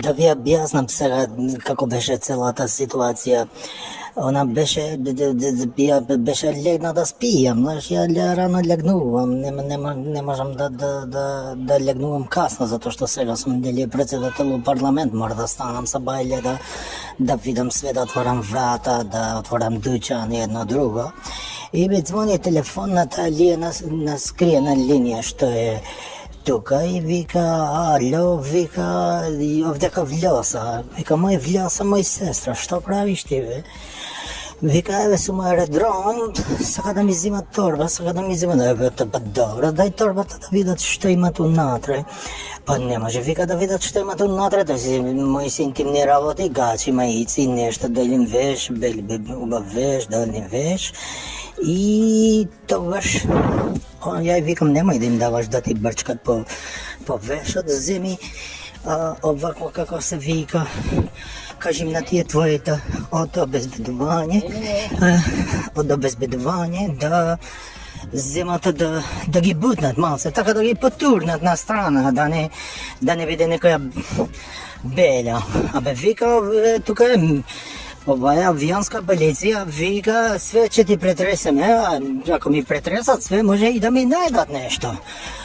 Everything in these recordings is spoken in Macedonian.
Да ви објаснам сега како беше целата ситуација. Она беше беше легна да спијам, знаеш, ја рано легнувам, не можам да легнувам касно, затоа што сега сум дали председател во парламент, мора да станам са бајле да видам све, да отворам врата, да отворам дуќан и едно друго. И ми звони телефонната на скриена линија што е тука и вика, ало, вика, овдека влјоса. Вика, мој влјоса, мој сестра, што правиш ти, бе? Вика, еве сум аеродром, сака да ми зимат торба, сака да ми зимат, еве, па добро, дај торбата да видат што имат унатре. Па не може, вика, да видат што имат унатре, да си мои си интимни работи, гачи, маици, нешто, дали им веш, убав веш, дали им веш. И тогаш ја викам, немај да им даваш да ти брчкат по вешот, земи овако како се вика, кажи на тие твоите од обезбедување да земат да ги бутнат малце, така да ги потурнат на страна, да не биде некоја белја. Абе вика, тука е оваа авионска полиција, вика, све ќе ти претресеме, ако ми претресат све, може и да ми најдат нешто.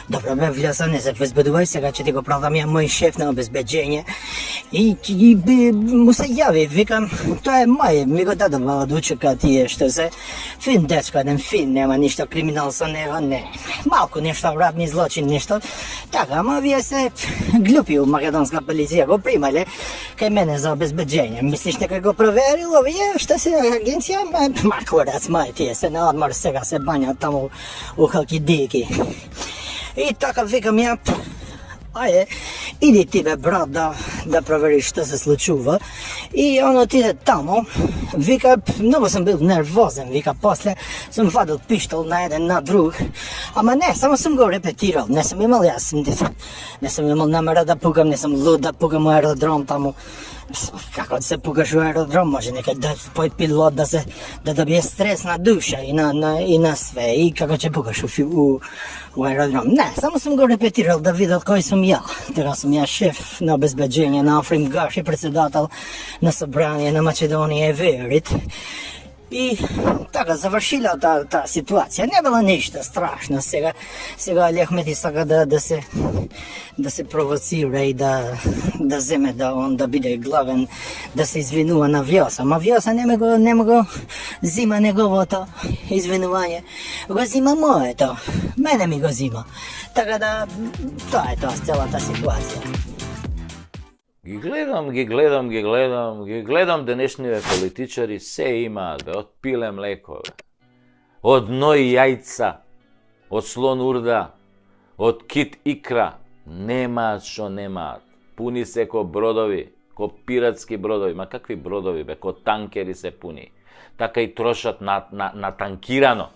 Добро бе, влјаса, не се возбедувај, сега ќе ти го правдам ја мој шеф на обезбеđење. И му се јави, викам, тоа е мај, ми го дадува од учека тие што се фин дечко, еден фин, нема ништо криминал со него, не. Малку нешто вратни злочин, нешто. Така, ама вие се глупи у македонска полиција, го примале кај мене за обезбеđење. Мислиш дека го проверил овие што се агенција? Ма курац, мај, тие се на одмор, сега се бањат таму у Халкидики. И така викам ја, ајде, иди ти бе брат да провериш што се случува. И он отиде таму, вика, многу сум бил нервозен, вика, после сум вадил пиштол на еден на друг, ама не, само сум го репетирал, не сум имал не сум имал намера да пукам, не сум луд да пукам у аеродром таму. Како да се пукаш у аеродром, може некај да пој пилот да добие стрес на душа и на све, и како ќе пукаш у аеродром. Не, само сум го репетирал да видат кој сум ја. Тега сум ја шеф на обезбеđење на Африм Гаши, председател на собрание на Македонија и Верит. И така завршила таа ситуација. Не била ништо страшно. Сега Алехмети сака да се провоцира и да земе да он да биде главен, да се извинува на Вјоса. Ма Вјоса нема го зима неговото извинување. Го зима моето. Мене ми го зима. Така да тоа е тоа целата ситуација. Ги гледам денешниве политичари, се имаат, бе, од пиле млеко, бе. Од ној јајца, од слон урда, од кит икра, немаат што немаат. Пуни се ко бродови, ко пиратски бродови, ма какви бродови, бе, ко танкери се пуни. Така и трошат на танкирано.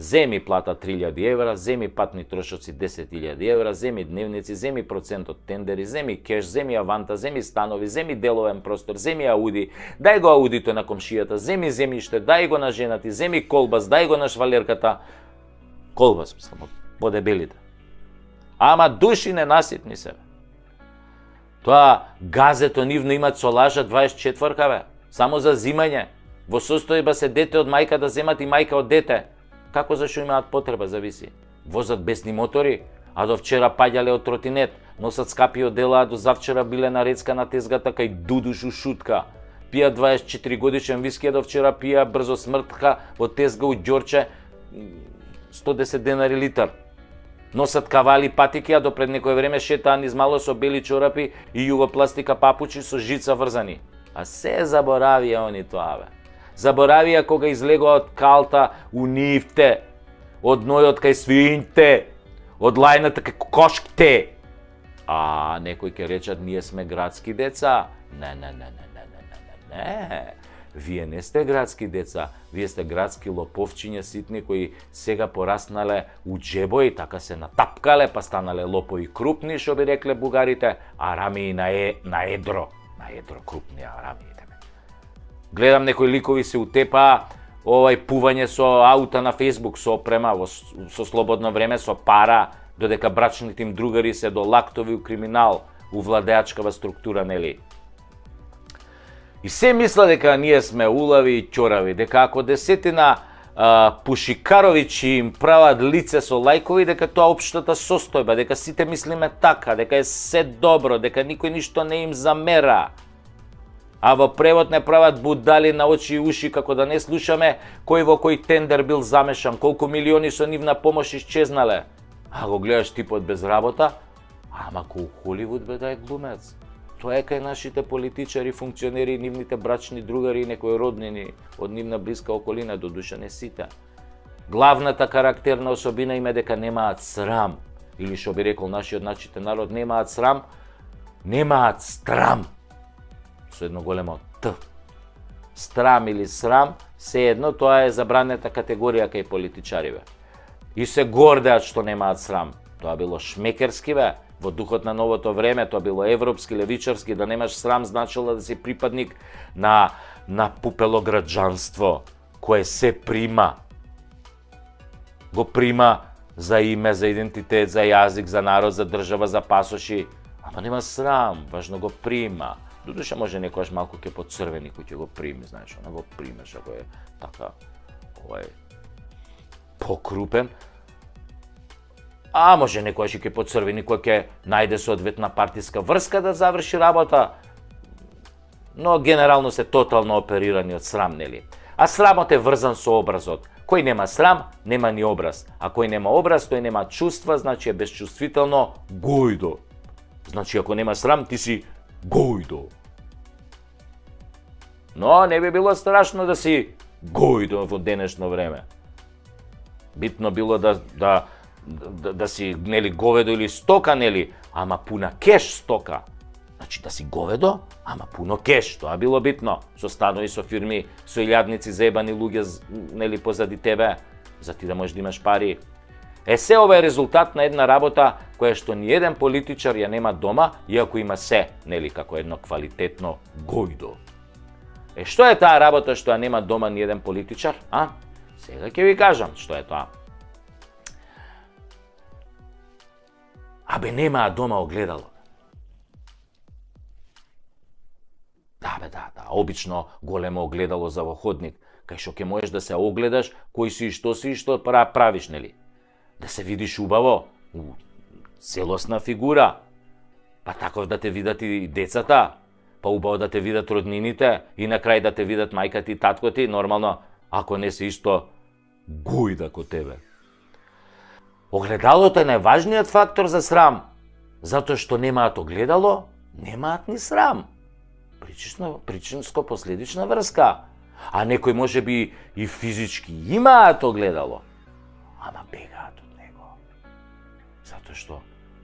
Земи плата 3000 евра, земи патни трошоци 10.000 евра, земи дневници, земи процент од тендери, земи кеш, земи аванта, земи станови, земи деловен простор, земи ауди, дај го аудито на комшијата, земи земјиште, дај го на женати, земи колбас, дај го на швалерката. Колбас, мислам, по дебелите. Ама души ненаситни се. Тоа газето нивно имат со лажа 24-ка, бе, само за зимање. Во состојба се дете од мајка да земат и мајка од дете. Како зашо имаат потреба, зависи. Возат бесни мотори, а до вчера паѓале од тротинет, носат скапи одела, а до завчера биле на рецка на тезгата кај Дудушу шутка. Пија 24 годишен виски, а до вчера пија брзо смртка од тезга у Ѓорче 110 денари литар. Носат кавали патики, а до пред некој време шетаа низ мало со бели чорапи и југопластика папучи со жица врзани. А се заборавија они тоа, бе. Заборавија кога излегоа од калта у нивте, од нојот кај свињте, од лајната кај кошките. А некој ќе речат, ние сме градски деца. Не. Вие не сте градски деца, вие сте градски лоповчиња ситни кои сега пораснале у џебои, така се натапкале, па станале лопови крупни, што би рекле бугарите, арамии на едро крупни арамии. Гледам некои ликови се утепаа, пување со аута на Facebook, со опрема, со слободно време, со пара, додека брачните им другари се до лактови у криминал, у владеачкава структура, нели? И се мисла дека ние сме улави и ќорави, дека ако десетина пушикаровичи им прават лице со лајкови, дека тоа општата состојба, дека сите мислиме така, дека е се добро, дека никој ништо не им замера. А во превод не прават будали на очи и уши, како да не слушаме кој во кој тендер бил замешан, колку милиони со нивна помош исчезнале. А го гледаш типот без работа, ама ко у Холивуд бе да е глумец. Тоа е кај нашите политичари, функционери, нивните брачни другари и некои роднини од нивна блиска околина, додуша не сите. Главната карактерна особина им е дека немаат срам, или што би рекол нашиот народ, немаат срам, немаат страм. Со едно големо Т. Страм или срам, се едно, тоа е забранета категорија кај политичариве. И се гордеат што немаат срам. Тоа било шмекерски бе, во духот на новото време, тоа било европски, левичарски, да немаш срам значило да си припадник на пупело граѓанство, кое се прима. Го прима за име, за идентитет, за јазик, за народ, за држава, за пасоши. Ама нема срам, важно го прима. Додуша може некојаш малку ќе поцрвени кој ќе го прими, знаеш, она го примеш, ако е така, покрупен. А може некојаш и ќе поцрвени кој ќе најде соодветна партиска врска да заврши работа. Но генерално се тотално оперирани од срам, нели? А срамот е врзан со образот. Кој нема срам, нема ни образ. А кој нема образ, тој нема чувства, значи е безчувствително гојдо. Значи ако нема срам, ти си гојдо. Но не би било страшно да си гојдо во денешно време. Битно било да си, нели, говедо или стока, нели, ама пуна кеш стока. Значи да си говедо, ама пуно кеш, тоа било битно. Со станови, со фирми, со илјадници заебани луѓе, нели, позади тебе, за ти да можеш да имаш пари. Се ова е резултат на една работа која што ни еден политичар ја нема дома, иако има се, нели, како едно квалитетно гојдо. Што е таа работа што ја нема дома ни еден политичар, а? Сега ќе ви кажам што е тоа. Абе, немаа дома огледало. Да, обично големо огледало за во ходник, кај што ќе можеш да се огледаш кој си и што правиш, нели? Да се видиш убаво, целосна фигура, па таков да те видат и децата, па убаво да те видат роднините и на крај да те видат мајка ти, татко ти, нормално, ако не се исто гојда ко тебе. Огледалото е најважниот фактор за срам, затоа што немаат огледало, немаат ни срам. Причинско-последична врска. А некој може би и физички имаат огледало, ама бегаат од него. Затоа што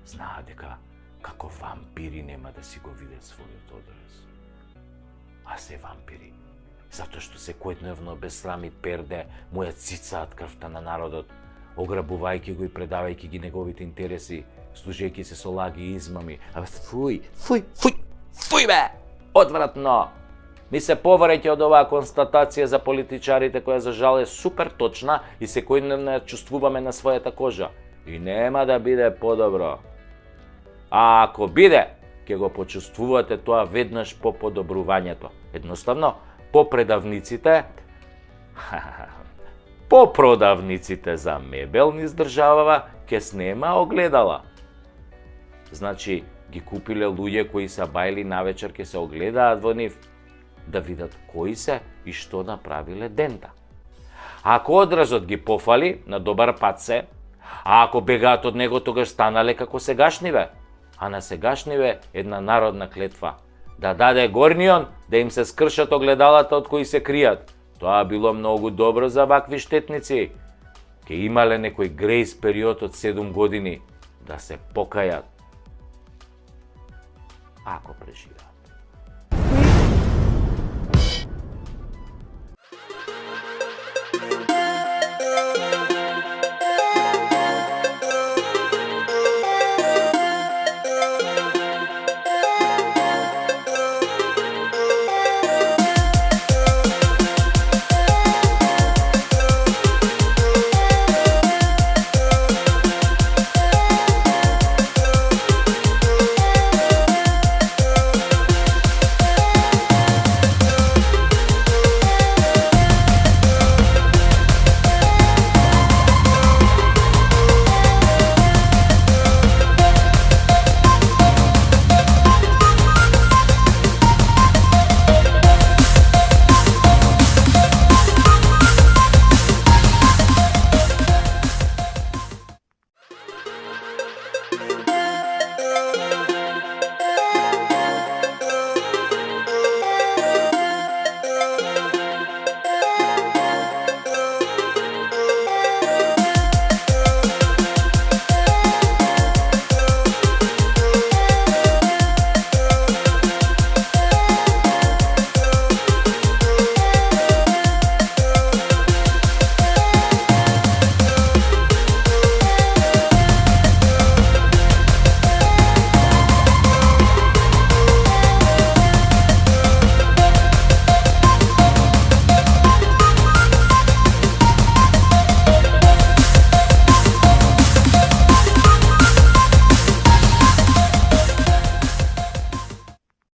знаат дека како вампири нема да си го видат својот одраз. А се вампири, затоа што секојдневно без срам и перде му ја цицаат крвта на народот, ограбувајќи го и предавајќи ги неговите интереси, служејќи се со лаги и измами. Абе, фуј бе! Одвратно! Ми се повреќе од оваа констатација за политичарите, која за жал е супер точна и секојдневно ја чувствуваме на својата кожа. И нема да биде подобро. А ако биде, ќе го почувствувате тоа веднаш по подобрувањето. Едноставно, по продавниците за мебел низ државава ќе снема огледала. Значи, ги купиле луѓе кои се бајли навечер, ќе се огледаат во нив, да видат кои се и што направиле дента. Ако одразот ги пофали, на добар пат се, а ако бегаат од него, тогаш станале како сегашниве. А на сегашниве една народна клетва. Да даде горнион, да им се скршат огледалата од кои се кријат. Тоа било многу добро за вакви штетници. Ке имале некој грейс период од 7 години да се покајат. Ако преживеат.